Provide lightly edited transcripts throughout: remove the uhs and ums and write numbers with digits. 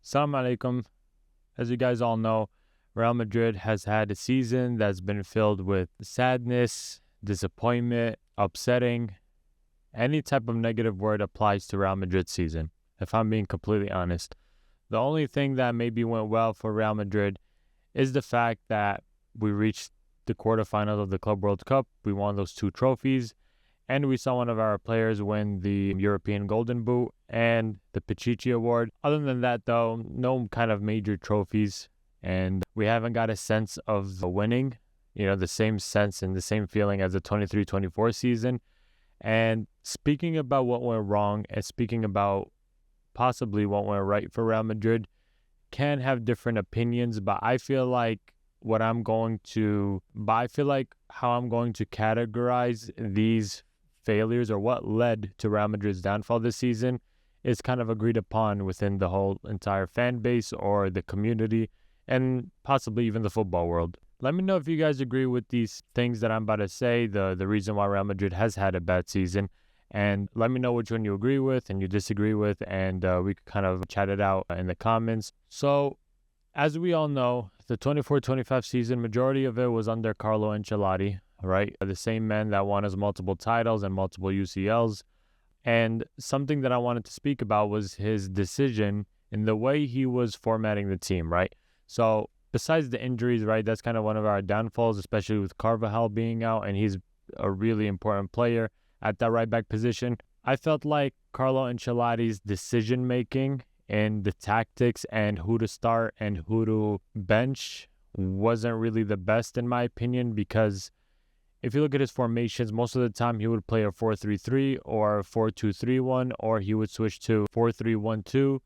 Assalamu alaikum. As you guys all know, Real Madrid has had a season that's been filled with sadness, disappointment, upsetting. Any type of negative word applies to Real Madrid's season, if I'm being completely honest. The only thing that maybe went well for Real Madrid is the fact that we reached the quarterfinals of the Club World Cup. We won those 2 trophies. And we saw one of our players win the European Golden Boot and the Pichichi Award. Other than that, though, no kind of major trophies. And we haven't got a sense of winning, the same sense and the same feeling as the 23-24 season. And speaking about what went wrong and speaking about possibly what went right for Real Madrid, can have different opinions, but I feel like how I'm going to categorize these failures or what led to Real Madrid's downfall this season is kind of agreed upon within the whole entire fan base or the community and possibly even the football world. Let me know if you guys agree with these things that I'm about to say, the reason why Real Madrid has had a bad season, and let me know which one you agree with and you disagree with, and we could kind of chat it out in the comments. So, as we all know, the 24-25 season, majority of it was under Carlo Ancelotti, right? The same man that won us multiple titles and multiple UCLs. And something that I wanted to speak about was his decision in the way he was formatting the team, right? So besides the injuries, right, that's kind of one of our downfalls, especially with Carvajal being out, and he's a really important player at that right back position. I felt like Carlo Ancelotti's decision-making and the tactics and who to start and who to bench wasn't really the best in my opinion, because if you look at his formations, most of the time he would play a 4-3-3 or a 4-2-3-1, or he would switch to 4-3-1-2.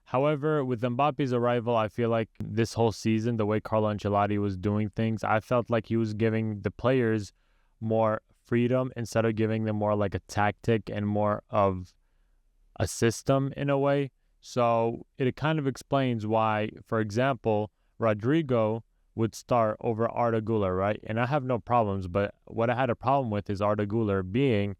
However, with Mbappe's arrival, I feel like this whole season, the way Carlo Ancelotti was doing things, I felt like he was giving the players more freedom instead of giving them more like a tactic and more of a system in a way. So it kind of explains why, for example, Rodrigo would start over Arda Güler, right? And I have no problems, but what I had a problem with is Arda Güler being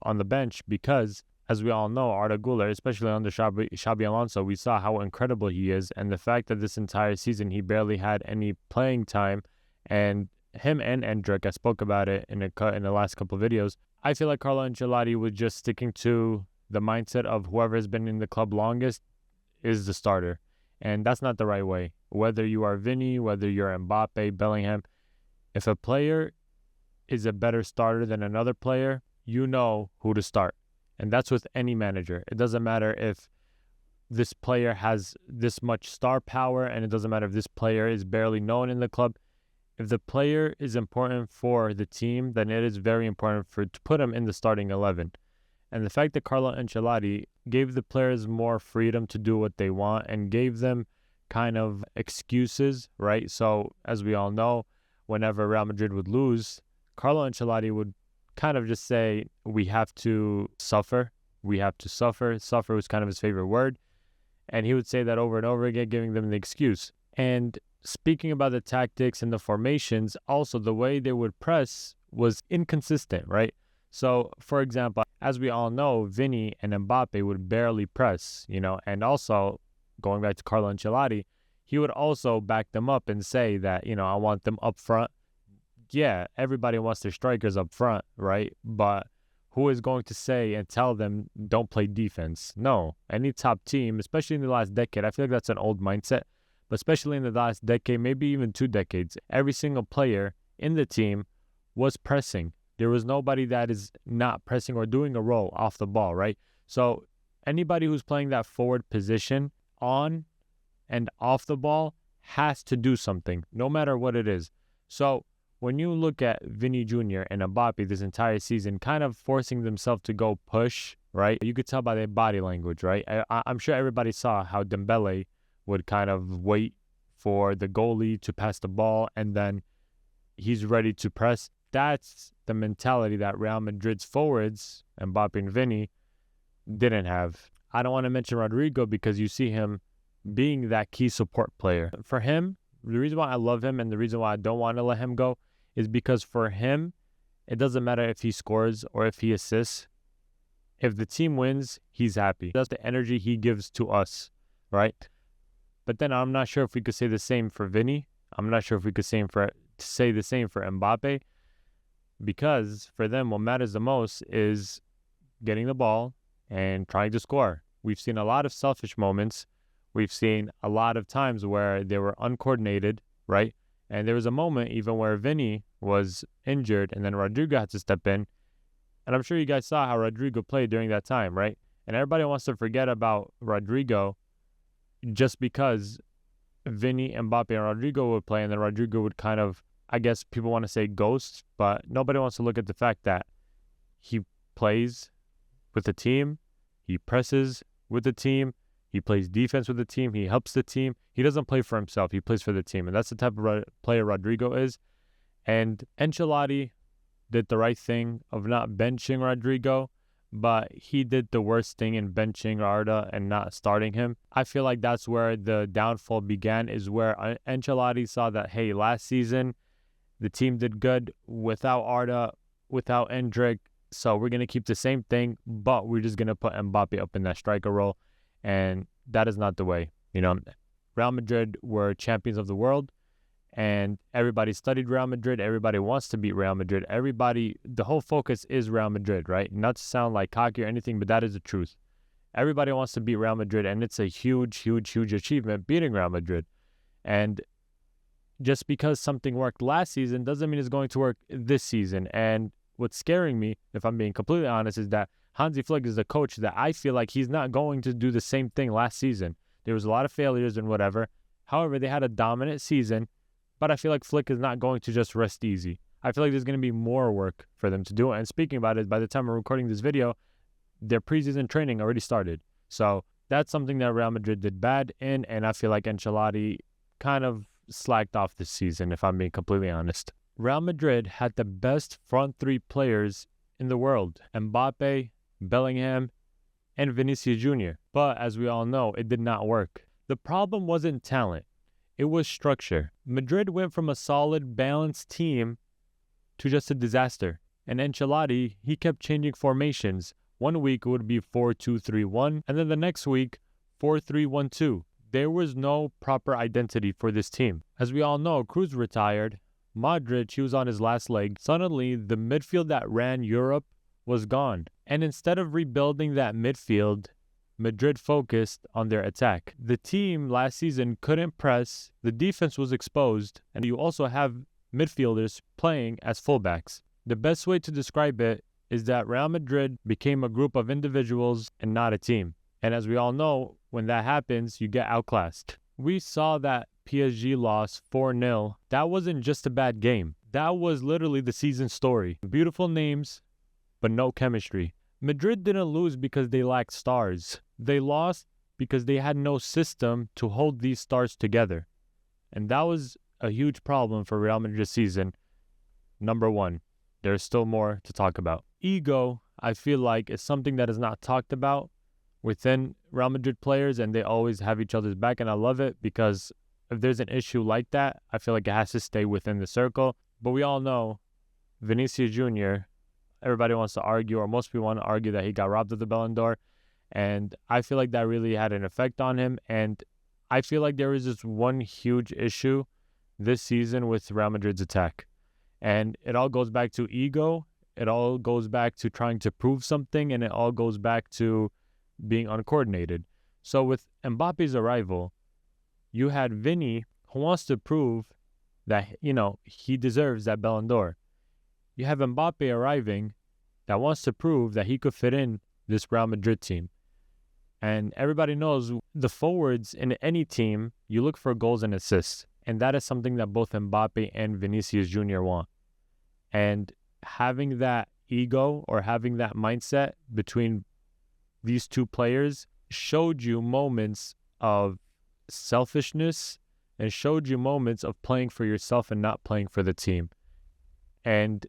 on the bench, because as we all know, Arda Güler, especially under Xabi Alonso, we saw how incredible he is, and the fact that this entire season he barely had any playing time, and him and Endrick, I spoke about it in the last couple of videos. I feel like Carlo Ancelotti was just sticking to the mindset of whoever has been in the club longest is the starter. And that's not the right way. Whether you are Vini, whether you're Mbappé, Bellingham, if a player is a better starter than another player, you know who to start. And that's with any manager. It doesn't matter if this player has this much star power, and it doesn't matter if this player is barely known in the club. If the player is important for the team, then it is very important to put him in the starting 11. And the fact that Carlo Ancelotti gave the players more freedom to do what they want and gave them kind of excuses, right? So, as we all know, whenever Real Madrid would lose, Carlo Ancelotti would kind of just say, we have to suffer. We have to suffer. Suffer was kind of his favorite word. And he would say that over and over again, giving them the excuse. And speaking about the tactics and the formations, also the way they would press was inconsistent, right? So, for example, as we all know, Vini and Mbappé would barely press, and also, going back to Carlo Ancelotti, he would also back them up and say that, I want them up front. Yeah, everybody wants their strikers up front, right? But who is going to say and tell them don't play defense? No. Any top team, especially in the last decade, I feel like that's an old mindset, but especially in the last decade, maybe even 2 decades, every single player in the team was pressing. There was nobody that is not pressing or doing a roll off the ball, right? So anybody who's playing that forward position on and off the ball has to do something, no matter what it is. So when you look at Vini Jr. and Mbappé this entire season kind of forcing themselves to go push, right? You could tell by their body language, right? I'm sure everybody saw how Dembele would kind of wait for the goalie to pass the ball and then he's ready to press. That's the mentality that Real Madrid's forwards, Mbappé and Vini, didn't have. I don't want to mention Rodrigo because you see him being that key support player. For him, the reason why I love him and the reason why I don't want to let him go is because for him, it doesn't matter if he scores or if he assists. If the team wins, he's happy. That's the energy he gives to us, right? But then I'm not sure if we could say the same for Vini. I'm not sure if we could say the same for Mbappé, because for them, what matters the most is getting the ball and trying to score. We've seen a lot of selfish moments. We've seen a lot of times where they were uncoordinated, right? And there was a moment even where Vini was injured and then Rodrigo had to step in. And I'm sure you guys saw how Rodrigo played during that time, right? And everybody wants to forget about Rodrigo just because Vini, Mbappe, and Rodrigo would play, and then Rodrigo would kind of, I guess people want to say ghost, but nobody wants to look at the fact that he plays with the team, he presses with the team, he plays defense with the team, he helps the team. He doesn't play for himself, he plays for the team, and that's the type of player Rodrigo is. And Ancelotti did the right thing of not benching Rodrigo, but he did the worst thing in benching Arda and not starting him. I feel like that's where the downfall began, is where Ancelotti saw that, hey, last season the team did good without Arda, without Endrick, so we're going to keep the same thing, but we're just going to put Mbappe up in that striker role, and that is not the way. You know, Real Madrid were champions of the world, and everybody studied Real Madrid. Everybody wants to beat Real Madrid. The whole focus is Real Madrid, right? Not to sound like cocky or anything, but that is the truth. Everybody wants to beat Real Madrid, and it's a huge, huge, huge achievement beating Real Madrid. And just because something worked last season doesn't mean it's going to work this season. And what's scaring me, if I'm being completely honest, is that Hansi Flick is a coach that I feel like he's not going to do the same thing last season. There was a lot of failures and whatever. However, they had a dominant season. But I feel like Flick is not going to just rest easy. I feel like there's going to be more work for them to do. And speaking about it, by the time we're recording this video, their preseason training already started. So that's something that Real Madrid did bad in, and I feel like Ancelotti kind of slacked off this season, if I'm being completely honest. Real Madrid had the best front three players in the world: Mbappé, Bellingham, and Vinicius Jr. But as we all know, it did not work. The problem wasn't talent. It was structure. Madrid went from a solid, balanced team to just a disaster. And Ancelotti, he kept changing formations. One week it would be 4-2-3-1, and then the next week, 4-3-1-2. There was no proper identity for this team. As we all know, Kroos retired. Modric, he was on his last leg. Suddenly, the midfield that ran Europe was gone. And instead of rebuilding that midfield, Madrid focused on their attack. The team last season couldn't press, the defense was exposed, and you also have midfielders playing as fullbacks. The best way to describe it is that Real Madrid became a group of individuals and not a team. And as we all know, when that happens, you get outclassed. We saw that PSG lost 4-0. That wasn't just a bad game. That was literally the season story. Beautiful names, but no chemistry. Madrid didn't lose because they lacked stars. They lost because they had no system to hold these stars together. And that was a huge problem for Real Madrid this season. Number one, there's still more to talk about. Ego, I feel like, is something that is not talked about within Real Madrid players, and they always have each other's back, and I love it, because if there's an issue like that, I feel like it has to stay within the circle. But we all know Vinicius Jr., everybody wants to argue, or most people want to argue, that he got robbed of the Ballon d'Or. And I feel like that really had an effect on him. And I feel like there is this one huge issue this season with Real Madrid's attack. And it all goes back to ego. It all goes back to trying to prove something. And it all goes back to being uncoordinated. So with Mbappe's arrival, you had Vini, who wants to prove that, he deserves that Ballon d'Or. You have Mbappé arriving that wants to prove that he could fit in this Real Madrid team. And everybody knows the forwards in any team, you look for goals and assists. And that is something that both Mbappé and Vinicius Jr. want. And having that ego, or having that mindset between these two players, showed you moments of selfishness and showed you moments of playing for yourself and not playing for the team. And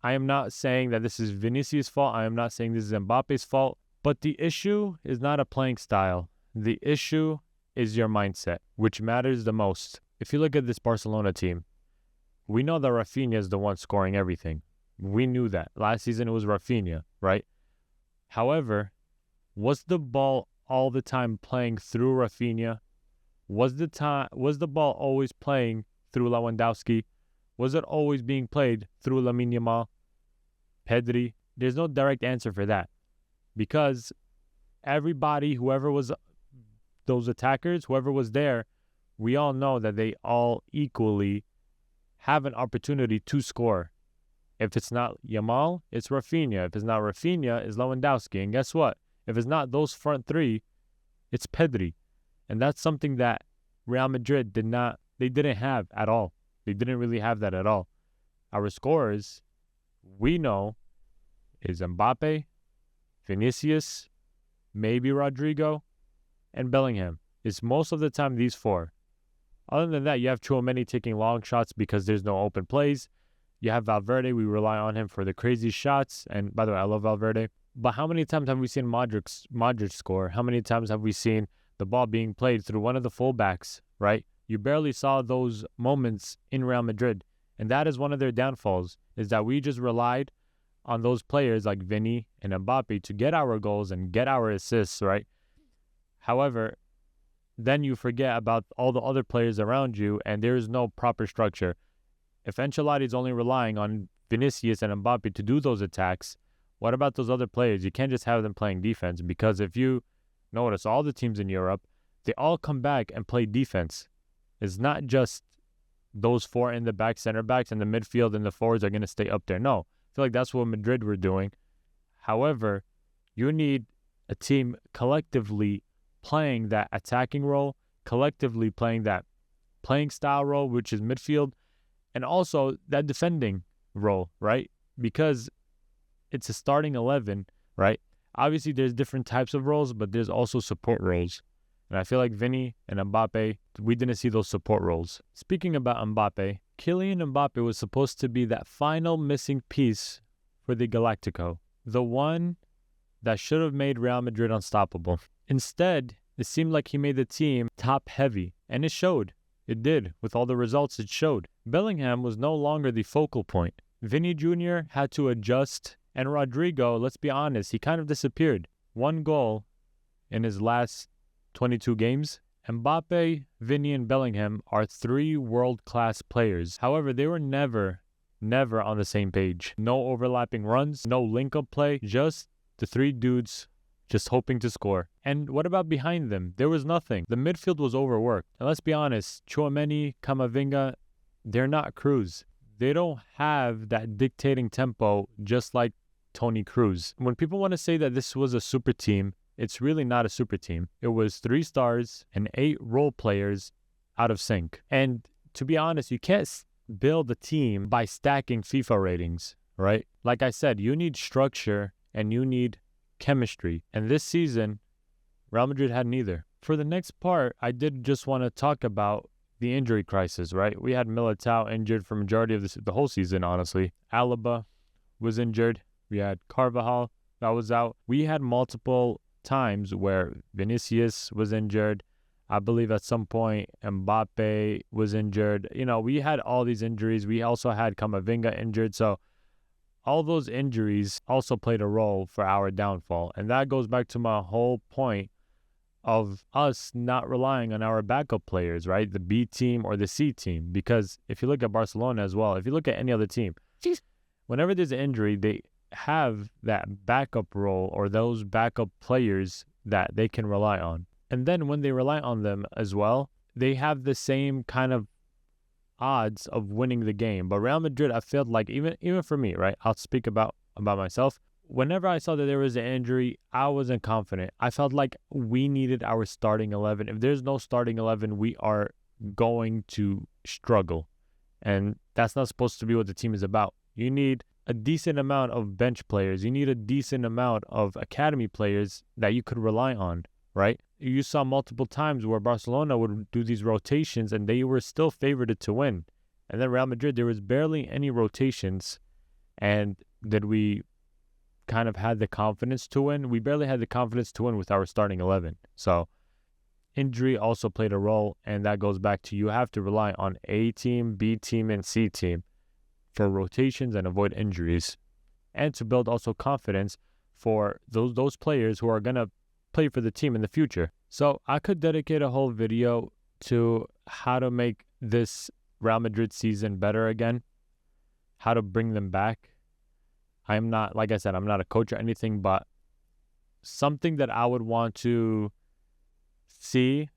I am not saying that this is Vinicius' fault. I am not saying this is Mbappe's fault. But the issue is not a playing style. The issue is your mindset, which matters the most. If you look at this Barcelona team, we know that Rafinha is the one scoring everything. We knew that. Last season it was Rafinha, right? However, was the ball all the time playing through Rafinha? Was the ball always playing through Lewandowski? Was it always being played through Lamine Yamal, Pedri? There's no direct answer for that, because everybody, whoever was those attackers, whoever was there, we all know that they all equally have an opportunity to score. If it's not Yamal, it's Rafinha. If it's not Rafinha, it's Lewandowski. And guess what? If it's not those front three, it's Pedri. And that's something that Real Madrid didn't have at all. They didn't really have that at all. Our scorers, we know, is Mbappé, Vinicius, maybe Rodrigo, and Bellingham. It's most of the time these four. Other than that, you have Tchouaméni taking long shots because there's no open plays. You have Valverde. We rely on him for the crazy shots. And by the way, I love Valverde. But how many times have we seen Modric score? How many times have we seen the ball being played through one of the fullbacks, right? You barely saw those moments in Real Madrid. And that is one of their downfalls, is that we just relied on those players like Vini and Mbappé to get our goals and get our assists, right? However, then you forget about all the other players around you, and there is no proper structure. If Ancelotti is only relying on Vinicius and Mbappé to do those attacks, what about those other players? You can't just have them playing defense, because if you notice, all the teams in Europe, they all come back and play defense. It's not just those four in the back, center backs, and the midfield and the forwards are going to stay up there. No, I feel like that's what Madrid were doing. However, you need a team collectively playing that attacking role, collectively playing that playing style role, which is midfield, and also that defending role, right? Because it's a starting 11, right? Obviously, there's different types of roles, but there's also support roles. And I feel like Vini and Mbappé, we didn't see those support roles. Speaking about Mbappé, Kylian Mbappé was supposed to be that final missing piece for the Galactico, the one that should have made Real Madrid unstoppable. Instead, it seemed like he made the team top-heavy, and it showed. It did. With all the results, it showed. Bellingham was no longer the focal point. Vini Jr. had to adjust, and Rodrigo, let's be honest, he kind of disappeared. 1 goal in his last 22 games. Mbappé, Vini, and Bellingham are 3 world-class players. However, they were never on the same page. No overlapping runs, no link-up play, just the 3 dudes just hoping to score. And what about behind them? There was nothing. The midfield was overworked. And let's be honest, Tchouaméni, Camavinga, they're not Cruz. They don't have that dictating tempo just like Toni Kroos. When people want to say that this was a super team, it's really not a super team. It was 3 stars and 8 role players out of sync. And to be honest, you can't build a team by stacking FIFA ratings, right? Like I said, you need structure and you need chemistry. And this season, Real Madrid had neither. For the next part, I did just want to talk about the injury crisis, right? We had Militao injured for majority of the whole season, honestly. Alaba was injured. We had Carvajal that was out. We had multiple times where Vinicius was injured. I believe at some point Mbappe was injured. You know, we had all these injuries. We also had Camavinga injured. So all those injuries also played a role for our downfall. And that goes back to my whole point of us not relying on our backup players, right? The B team or the C team. Because if you look at Barcelona as well, if you look at any other team, whenever there's an injury, they have that backup role or those backup players that they can rely on. And then when they rely on them as well, they have the same kind of odds of winning the game. But Real Madrid, I felt like, even for me, right? I'll speak about myself. Whenever I saw that there was an injury, I wasn't confident. I felt like we needed our starting 11. If there's no starting 11, we are going to struggle. And that's not supposed to be what the team is about. You need a decent amount of bench players. You need a decent amount of academy players that you could rely on, right? You saw multiple times where Barcelona would do these rotations and they were still favored to win. And then Real Madrid, there was barely any rotations. And did we kind of had the confidence to win? We barely had the confidence to win with our starting 11. So injury also played a role, and that goes back to you have to rely on A team, B team, and C team for rotations and avoid injuries, and to build also confidence for those players who are going to play for the team in the future. So I could dedicate a whole video to how to make this Real Madrid season better again, how to bring them back. I'm not, like I said, I'm not a coach or anything, but something that I would want to see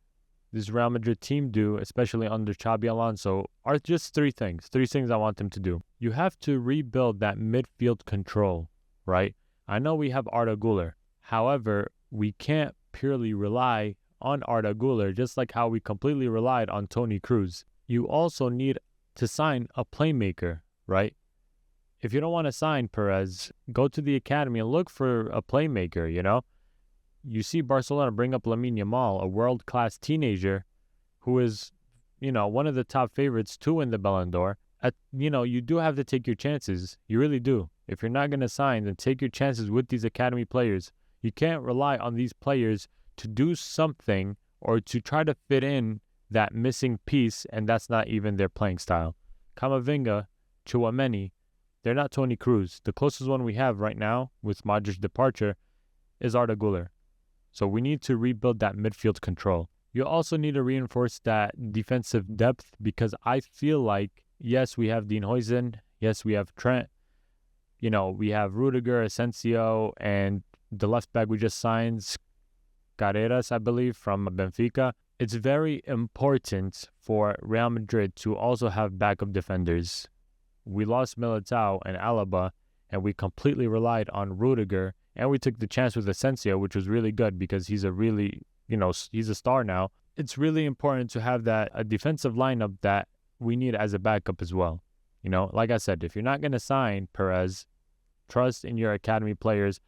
this Real Madrid team do, especially under Xabi Alonso, are just three things. Three things I want them to do. You have to rebuild that midfield control, right? I know we have Arda Güler. However, we can't purely rely on Arda Güler, just like how we completely relied on Toni Kroos. You also need to sign a playmaker, right? If you don't want to sign Perez, go to the academy and look for a playmaker, you know? You see Barcelona bring up Lamine Yamal, a world-class teenager who is, one of the top favorites to win the Ballon d'Or. You do have to take your chances. You really do. If you're not going to sign, then take your chances with these academy players. You can't rely on these players to do something or to try to fit in that missing piece, and that's not even their playing style. Camavinga, Tchouaméni, they're not Toni Kroos. The closest one we have right now with Modric's departure is Arda Güler. So we need to rebuild that midfield control. You also need to reinforce that defensive depth because I feel like, yes, we have Dean Huijsen. Yes, we have Trent. We have Rudiger, Asensio, and the left back we just signed, Carreras, I believe, from Benfica. It's very important for Real Madrid to also have backup defenders. We lost Militao and Alaba, and we completely relied on Rudiger. And we took the chance with Asensio, which was really good because he's a really, he's a star now. It's really important to have a defensive lineup that we need as a backup as well. Like I said, if you're not going to sign Perez, trust in your academy players.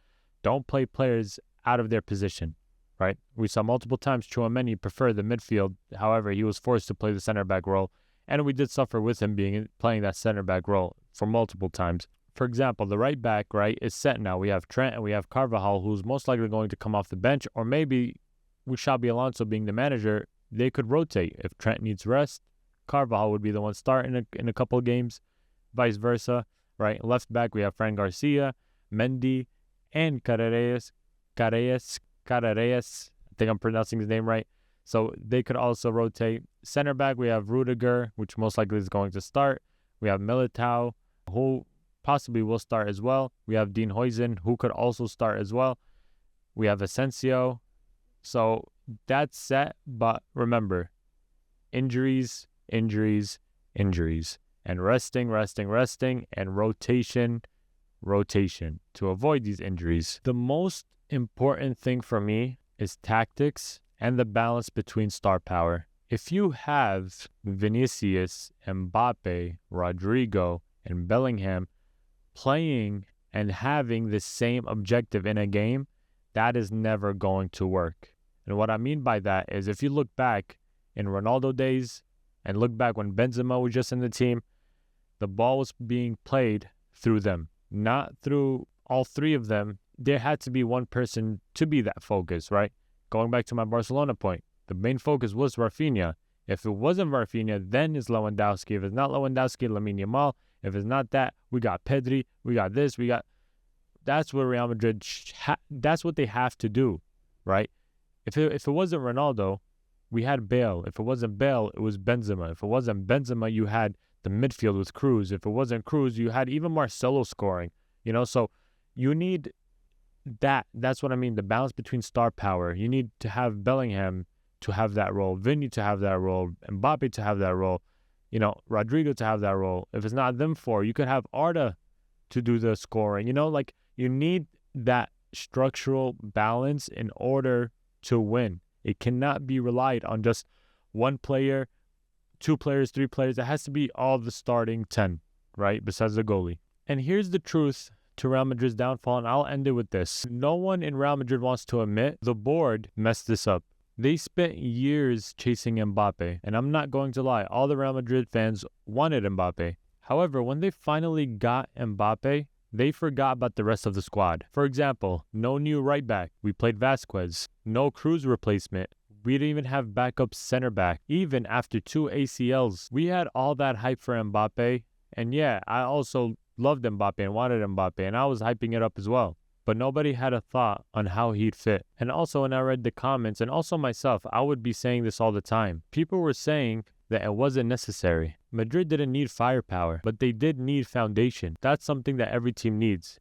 Don't play players out of their position, right? We saw multiple times Tchouaméni prefer the midfield. However, he was forced to play the center back role. And we did suffer with him playing that center back role for multiple times. For example, the right back, right, is set now. We have Trent and we have Carvajal, who's most likely going to come off the bench, or maybe with Xabi Alonso being the manager, they could rotate. If Trent needs rest, Carvajal would be the one starting in a couple of games, vice versa, right? Left back, we have Fran Garcia, Mendy, and Carreras. I think I'm pronouncing his name right. So they could also rotate. Center back, we have Rudiger, which most likely is going to start. We have Militao, who possibly will start as well. We have Dean Huijsen, who could also start as well. We have Asensio. So that's set, but remember, injuries, and resting, and rotation to avoid these injuries. The most important thing for me is tactics and the balance between star power. If you have Vinicius, Mbappé, Rodrigo, and Bellingham playing and having the same objective in a game, that is never going to work. And what I mean by that is if you look back in Ronaldo days and look back when Benzema was just in the team, the ball was being played through them, not through all three of them. There had to be one person to be that focus, right? Going back to my Barcelona point, the main focus was Rafinha. If it wasn't Rafinha, then it's Lewandowski. If it's not Lewandowski, Lamine Yamal. If it's not that, we got Pedri. We got this. That's what Real Madrid. That's what they have to do, right? If it wasn't Ronaldo, we had Bale. If it wasn't Bale, it was Benzema. If it wasn't Benzema, you had the midfield with Kroos. If it wasn't Kroos, you had even Marcelo scoring. So you need that. That's what I mean. The balance between star power. You need to have Bellingham to have that role, Vini to have that role, Mbappé to have that role, Rodrigo to have that role. If it's not them four, you could have Arda to do the scoring. You need that structural balance in order to win. It cannot be relied on just one player, two players, three players. It has to be all the starting 10, right? Besides the goalie. And here's the truth to Real Madrid's downfall, and I'll end it with this. No one in Real Madrid wants to admit the board messed this up. They spent years chasing Mbappé, and I'm not going to lie, all the Real Madrid fans wanted Mbappé. However, when they finally got Mbappé, they forgot about the rest of the squad. For example, no new right back. We played Vasquez. No Kroos replacement. We didn't even have backup center back. Even after 2 ACLs, we had all that hype for Mbappé. And yeah, I also loved Mbappé and wanted Mbappé, and I was hyping it up as well. but nobody had a thought on how he'd fit. And also when I read the comments, and also myself, I would be saying this all the time. People were saying that it wasn't necessary. Madrid didn't need firepower, but they did need foundation. That's something that every team needs.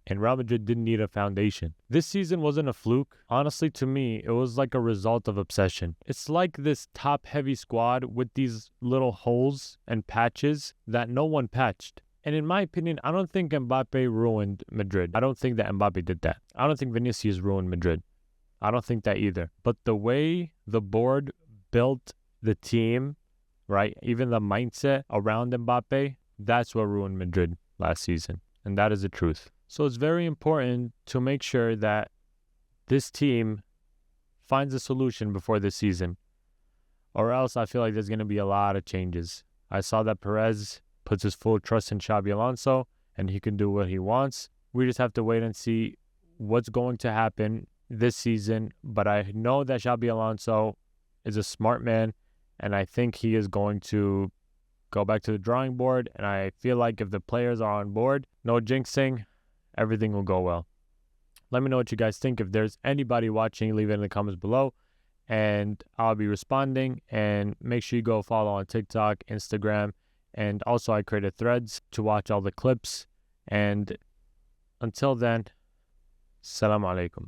And Real Madrid didn't need a foundation. This season wasn't a fluke. Honestly, to me, it was like a result of obsession. It's like this top-heavy squad with these little holes and patches that no one patched. And in my opinion, I don't think Mbappé ruined Madrid. I don't think that Mbappé did that. I don't think Vinicius ruined Madrid. I don't think that either. But the way the board built the team, right, even the mindset around Mbappé, that's what ruined Madrid last season. And that is the truth. So it's very important to make sure that this team finds a solution before this season. Or else I feel like there's going to be a lot of changes. I saw that Perez puts his full trust in Xabi Alonso and he can do what he wants. We just have to wait and see what's going to happen this season. But I know that Xabi Alonso is a smart man and I think he is going to go back to the drawing board. And I feel like if the players are on board, no jinxing, everything will go well. Let me know what you guys think. If there's anybody watching, leave it in the comments below and I'll be responding. And make sure you go follow on TikTok, Instagram, and also I created threads to watch all the clips. And until then, Assalamu alaikum.